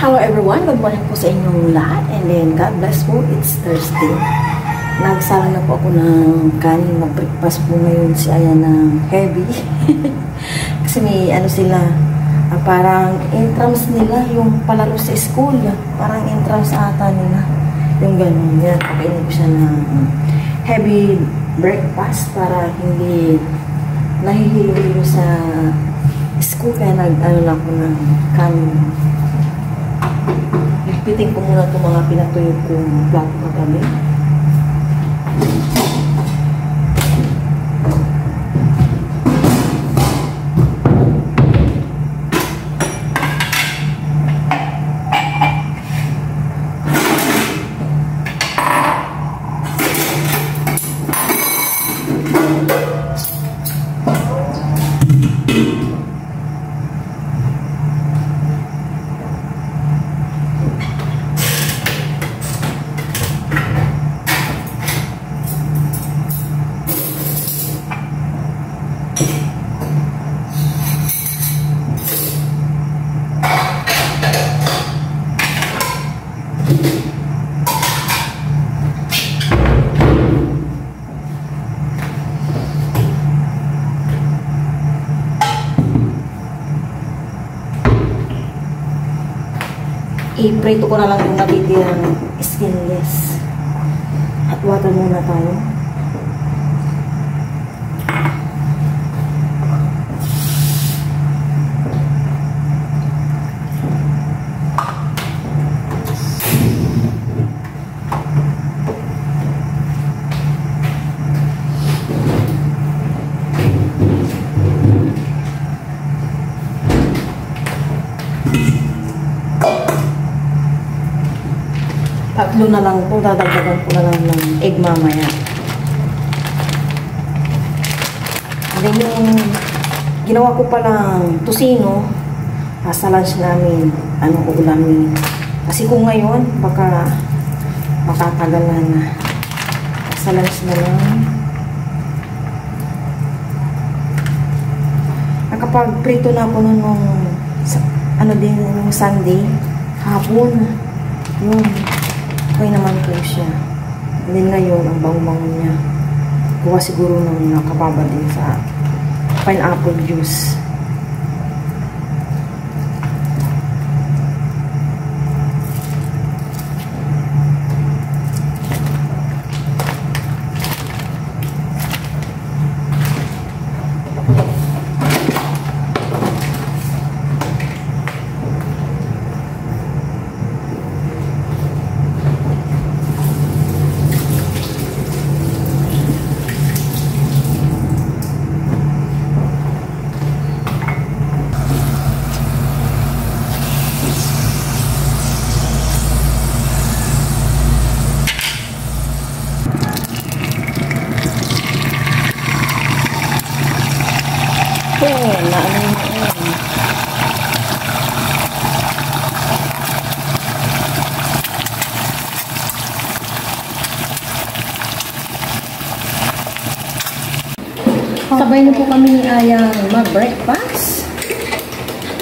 Hello everyone, good morning po sa inyong lahat, and then God bless po, it's Thursday. Nagsala na po ako ng kanin, mag-breakfast po ngayon si Ayan ng heavy. Kasi may ano sila, parang entrance nila, yung palaro sa school, parang entrance ata nila. Yung gano'n, yan, pakainin ko siya ng heavy breakfast para hindi nahihilo-hilo sa school, kaya nag-ano na ako ng kanin. Piting ko muna itong mga pinatuyog kong plato kagabi. I-prito ko na lang yung natitirang skinless. Hot water muna tayo. Tatlo na lang po, dadagdagan po na lang ng egg mamaya. And then yung ginawa ko palang tusino, sa lunch namin, ulamin. Kasi kung ngayon, baka makatagalan na. Sa lunch na lang. Nakapag-prito na ako nung Sunday, hapon. Yung okay naman po siya. And then ngayon, ang bango-bango niya. Kuha siguro ng nakababa din sa pineapple juice. Sabay na po kami ni Ayang mag-breakfast.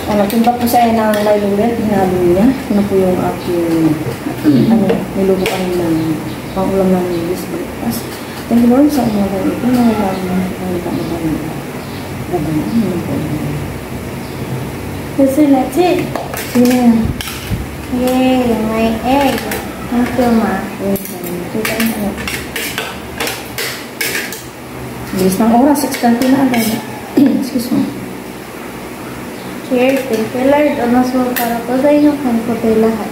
Nagpunta po siya ng laylulit. Hinalo niya. Ano po yung aking niluto kami ng pangulam ng this breakfast. Thank you Lord sa umaga ito. Kasi that's it. Sino yan? Yay, my egg. Thank you, ma. Bilis ng oras, 6:30 na agad. Excuse me. Cheers, thank you, Lord. Mas mo para po sa inyo kung po tayo lahat.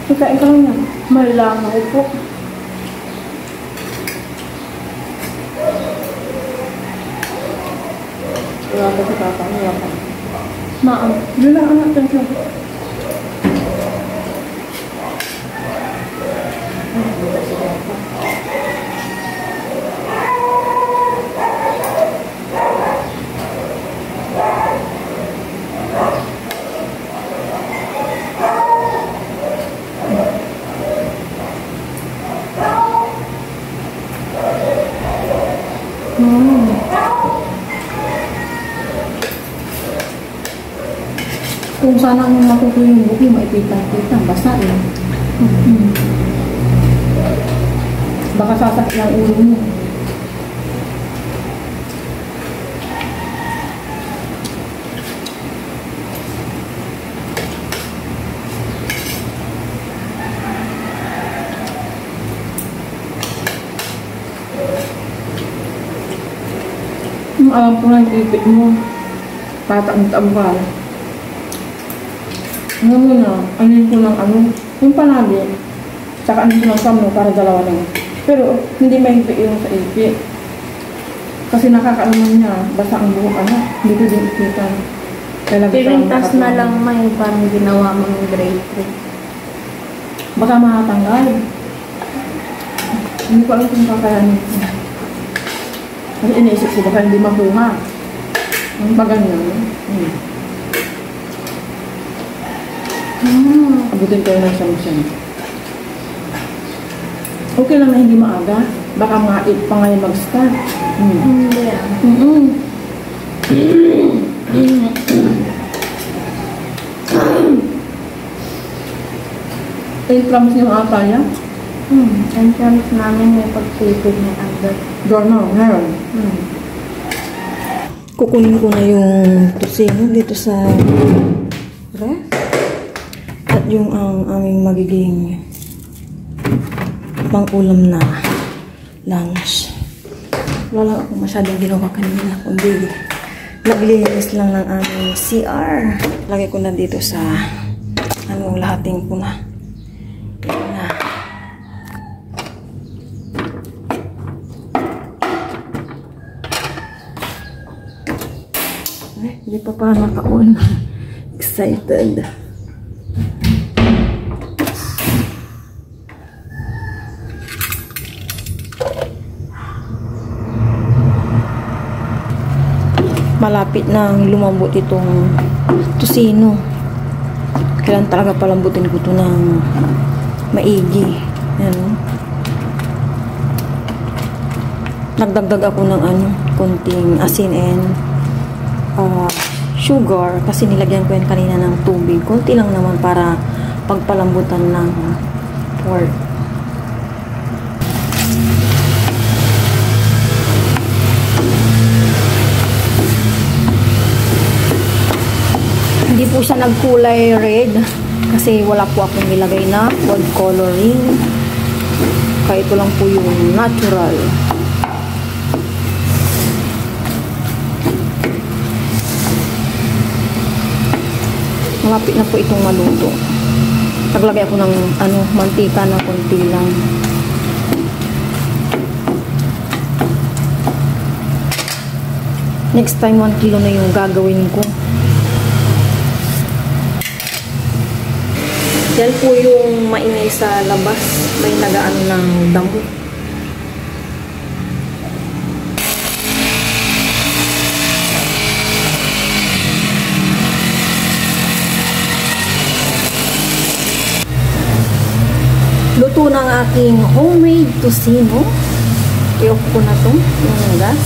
Ikain ka lang yan. Malangaw po. Wala ka sa papa. Wala ka. Maam. Wala ka natin siya. Kung sana ang matutuloy yung buki, maipitan-pitan, basta eh. Baka sasakit ang ulo mo. Alam ko na yung ipit mo. Tataang-taang ka. Ano mo na, anin ko ng ano, yung palagi. Tsaka anin ko ng kamo para dalawa na yun. Pero hindi mahigpit yung sa ipit. Kasi nakakalaman niya, basta ang buhok ano, hindi ko din ipitan. Pirintas na lang may parang ginawa mong grade 3. Baka makatanggal. Hindi ko alam kung kakayanin ko. Kasi iniisip ko baka hindi makuha. Ang baganyan. Abutin ko ng siyam-siyam. Okay lang na hindi maaga. Baka mga 8 pa ngayon mag-start. Hindi ah. Entrance niyo ata yan? Entrance namin may pagtipid na agad. Dormo, meron. Kukunin ko na yung tusino dito sa ref. At yung ang aming magiging pang-ulam na lunch. Wala lang ako masyadong ginawa kanina, kundi naglinis lang ng aming CR. Lagay ko na dito sa lahating ko na. Hindi pa naka-on. Excited. Malapit na lumambot itong tusino. Kailan talaga palambutin ko ito ng maigi. Ayan. Nagdagdag ako ng konting asin and sugar kasi nilagyan ko yan kanina ng tubig. Konti lang naman para pagpalambutan ng pork. Hindi po siya nagkulay red kasi wala po akong nilagay na food coloring. Kaya ito lang po yung natural. Malapit na po itong maluto. Naglagay ako ng mantika na konti lang. Next time 1 kilo na yung gagawin ko. Yan po yung maingay sa labas. May nagaan ng damo. Luto ng aking homemade tusino. I-off ko na to, yung gas.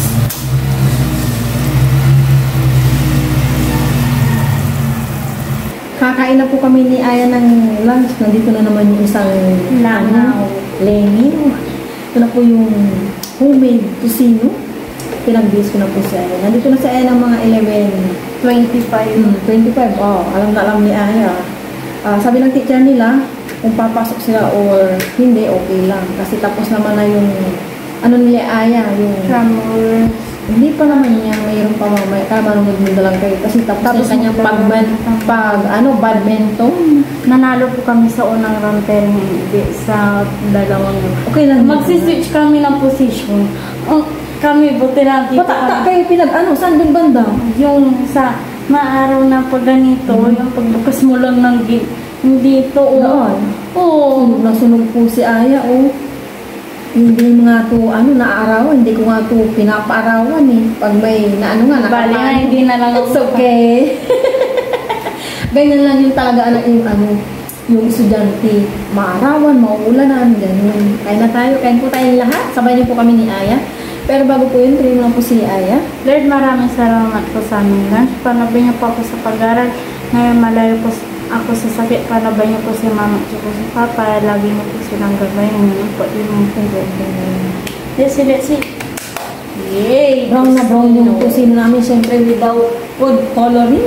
Kakain na po kami ni Aya ng lunch. Nandito na naman yung isang lengi. Ito na po yung homemade tusino. Pinag-base ko na po si Aya. Nandito na si Aya ng mga 25. 25. Oh, alam na alam ni Aya. Sabi ng teacher nila, kung papasok sila or hindi, okay lang. Kasi tapos naman na yung nila Aya, yung Tramor. hindi pa naman niya, mayroon pa mamaya. Marunod mo lang kayo. Kasi tapos yung kanyang badminton. Nanalo po kami sa unang round pero hindi sa dalawang. Okay lang. Magsiswitch kami ng position. Kami buti lang dito. Patakta kayo saan dun banda? Yung sa maaraw na pag ganito, yung pagbukas mo lang ng gate. Dito, Doon? Oo. Nasunog po si Aya, Hindi nga to, naaarawan. Hindi ko nga to pinapaarawan Pag may, Bali na, hindi na lang It's okay. Ganyan lang yung talaga, yung estudyante. Maarawan, mauulanan, ganyan. Kain na tayo, kain po tayong lahat. Sabay niyo po kami ni Aya. Pero bago po yun, trim lang po si Aya. Lord, maraming salamat po sa aming lunch. Panabi niyo po ako sa pag-aral. Ngayon malayo po ako sa sakit para ba niyo po si mama at si papa. Lagi niyo po silang gabayan. Ngayon po din mo po gabayan. Let's see. Yay! Brown na brown yung kusino namin, syempre without food coloring.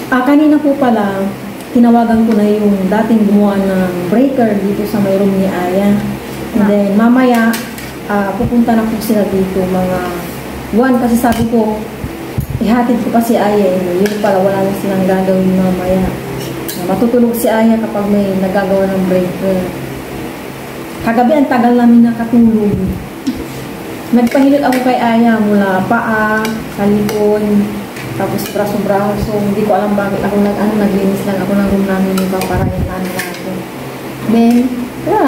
Kanina po pala, tinawagan ko na yung dating gumawa ng breaker dito sa may room ni Aya. And then, mamaya, pupunta na po sila dito, mga 1, kasi sabi ko, ihatid ko pa si Aya. Yun pala, wala na silang gagawin mamaya. Matutulog si Aya kapag may nagagawa ng breaker. Kagabi, ang tagal namin nakatulog. Nagpahilot ako kay Aya mula paa, sa likod, tapos braso-braso. Hindi ko alam bakit ako naglinis lang ako ng room namin yung paparayan natin. Then,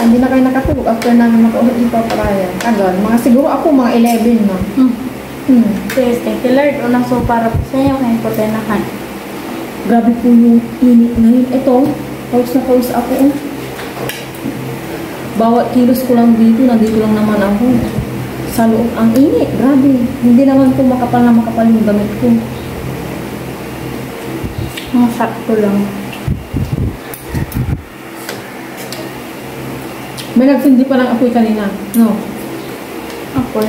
hindi na kayo nakatulog after namin makaulog yung paparayan. Tagal, siguro ako mga 11 na. Please, thank you Lord. Unang so para po sa inyo kayo po tenahan. Grabe po yung init ngayon. Ito, pause na pause ako. Bawat kilos ko lang dito, nandito lang naman ako. Sa loob, ang init, grabe. Hindi naman po makapal yung damit ko. Sakto lang. May nagsindi pa ng apoy kanina, no? Apoy?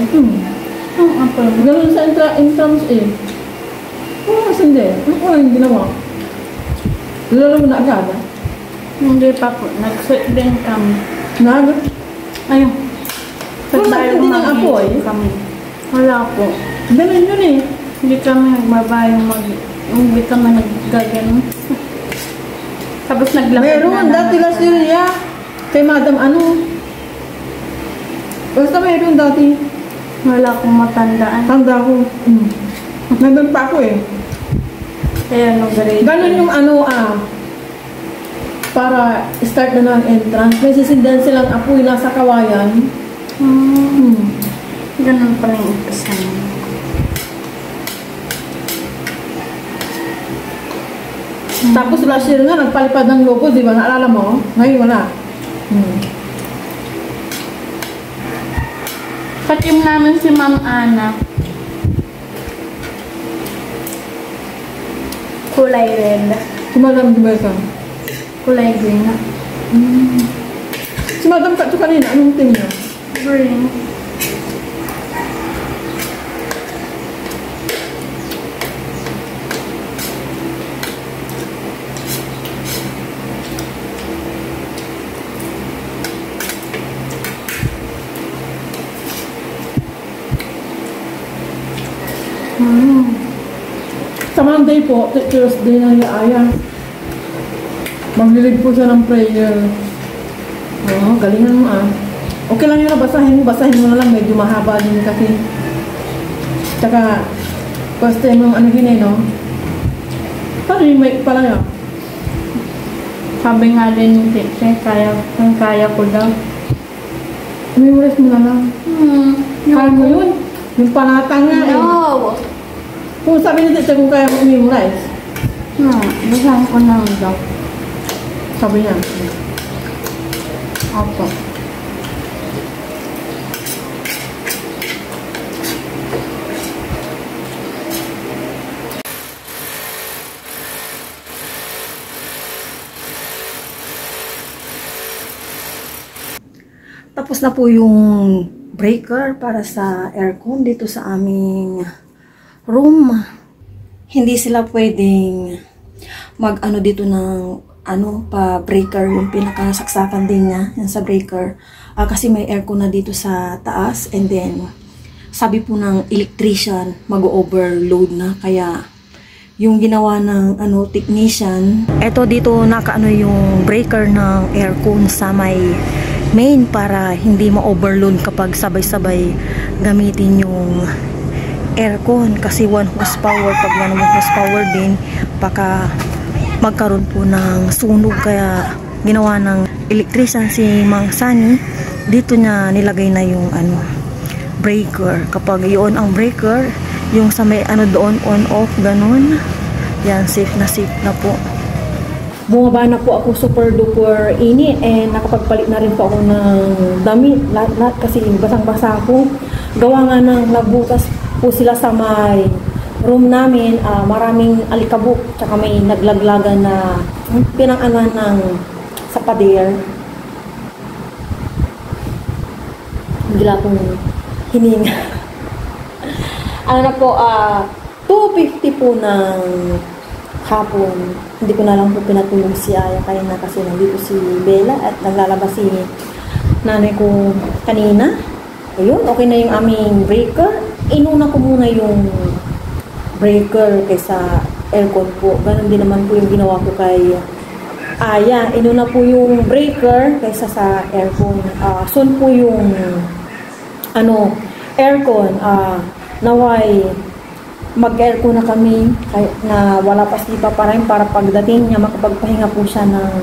Ang apoy mo? Ganun sa entrance eh. Nagsindi. Yung ginawa. Lalo mo na agad, ah? Hindi pa po. Nag-sweat din kami. Ayun. Nagsindi ng apoy? Wala po. Ganun yun eh. Hindi kami nagbabayang hindi kami naggaganon. Tapos naglakad Meron, dati last year niya. Kay Madam Basta meron dati. Wala akong matandaan. Tanda ko. Nandun pa ako eh. Kaya grade. Ganun yung para start na ng entrance. May sisindihan silang apoy nasa kawayan. Ganun pala yung umpasan. Tapos last year nga, nagpalipad ng logo, di ba? Naalala mo? Ngayon wala. Katim namin si Ma'am Ana. Kulay red. Si Madam di ba ito? Kulay green na. Si Madam Katso kanina, anong team niya? Green. Sa Monday po, Thursday na Aya. Maglilig po siya ng prayer. Galingan mo Okay lang yun na, basahin mo na lang, medyo mahaba din kasi. Tsaka, first time yung no? Paano yung mic pala yun? Sabi nga din yung teacher, kaya ko daw. Memorize mo na lang. Kaya mo yun? Yung panata nga No! Kung sabi ni teacher kung kaya mo memorize. Basahin ko na daw. Sabi niya. Opo. Tapos na po yung breaker para sa aircon dito sa aming room. Hindi sila pwedeng mag-ano dito ng pa-breaker, yung pinakasaksakan din niya, yan sa breaker. Kasi may aircon na dito sa taas, and then sabi po ng electrician, mag-overload na, kaya yung ginawa ng technician, eto dito nakaano yung breaker ng aircon sa may main para hindi ma-overload kapag sabay-sabay gamitin yung aircon, kasi 1 horsepower, pag 1 horsepower din baka magkaroon po ng sunog, kaya ginawa ng electrician si Mang Sani, dito niya nilagay na yung breaker. Kapag yun ang breaker, yung sa may doon on off ganun, yan, safe na po. Bumaba na po ako, super duper init, and nakapagpalit na rin po ako ng damit lahat kasi basang-basa ako. Gawa nga ng nagbutas po sila sa may room namin, maraming alikabok, tsaka may naglaglagan na pinang-anuhan ng sa pader. Bigla kong hininga. Ano na po, 2:50 po ng hapon. Hindi ko na lang po pinatulog si Aya kaya na kasi nandito si Bella at naglalabas si nanay ko kanina. Ayun, okay na yung aming breaker. Inuna ko muna yung breaker kaysa aircon po. Ganon din naman po yung ginawa ko kay Aya. Inuna po yung breaker kaysa sa aircon. Soon po yung aircon. Naway mag-aircon na kami na wala pa si Papa Ryan para pagdating niya makapagpahinga po siya ng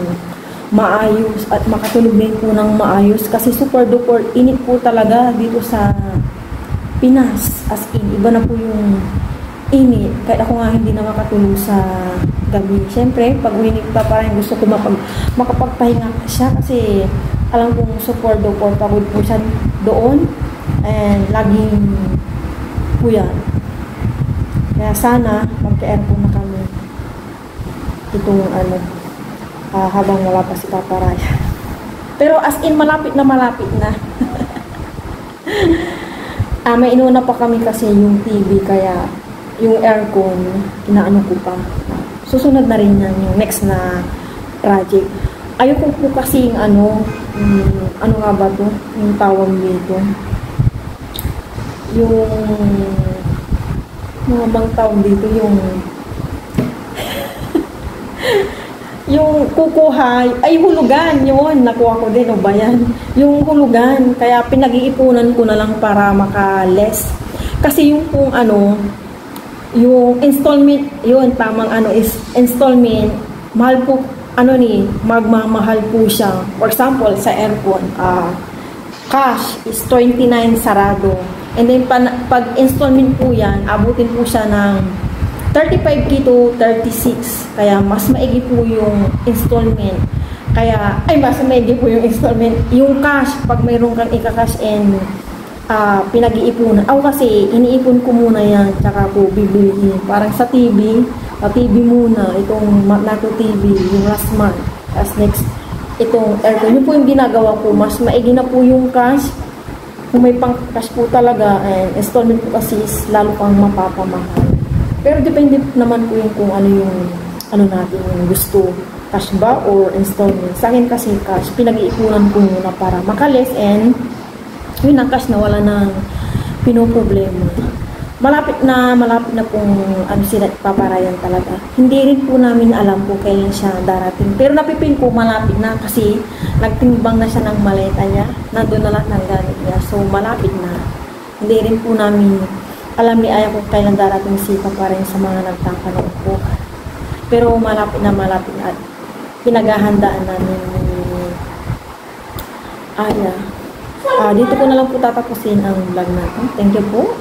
maayos at makatulog din po ng maayos kasi super duper init po talaga dito sa Pinas. As in, iba na po yung init. Kahit ako nga hindi na makatulog sa gabi. Siyempre, pag uwi ni Papa Ryan gusto ko makapagpahinga siya kasi alam kong super duper pagod po siya doon and laging po yan. Kaya sana magka-aircon na kami itong habang wala pa si Papa Ryan. Pero as in malapit na may inuna pa kami kasi yung TV kaya yung aircon inaano ko pa. Susunod na rin yan yung next na project. Ayoko po kasi yung ano nga ba to? Yung tawag dito. Yung mga bang tawag dito yung kukuha, ay hulugan yun, nakuha ko din, o ba yan? Yung hulugan, kaya pinag-iipunan ko na lang para maka-less. Kasi yung kung yung installment, yun, tamang is installment, mahal po, magmamahal po siya. For example, sa aircon, cash is 29 sarado. And then, pag installment po yan, abutin po siya ng 35K to 36. Kaya, mas maigi po yung installment. Kaya, mas maigi po yung installment. Yung cash, pag mayroon kang ika-cash and pinag-iipunan. Ako kasi, iniipon ko muna yan, tsaka ko bibilihin. Parang sa TV muna, itong Nato TV, yung last month. As next, itong aircon. Yun po yung ginagawa ko. Mas maigi na po yung cash. Kung may pang-cash po talaga, and installment po kasi is lalo pang mapapamahal. Pero depende naman po yung kung ano yung natin yung gusto. Cash ba or installment? Sa akin kasi cash, pinag-iipunan ko muna para makalis and yun ang cash na wala nang pinoproblema. Malapit na pong sila Papa Ryan talaga. Hindi rin po namin alam po kailan siya darating. Pero napipin ko malapit na kasi nagtimbang na siya ng maleta niya. Nandun na lahat ng gamit niya. So malapit na. Hindi rin po namin alam ni Aya kung kailan darating si Papa Ryan sa mga nagtatanong po. Pero malapit na at pinaghahandaan namin ni Aya. Dito ko na lang po tatapusin ang vlog natin. Thank you po.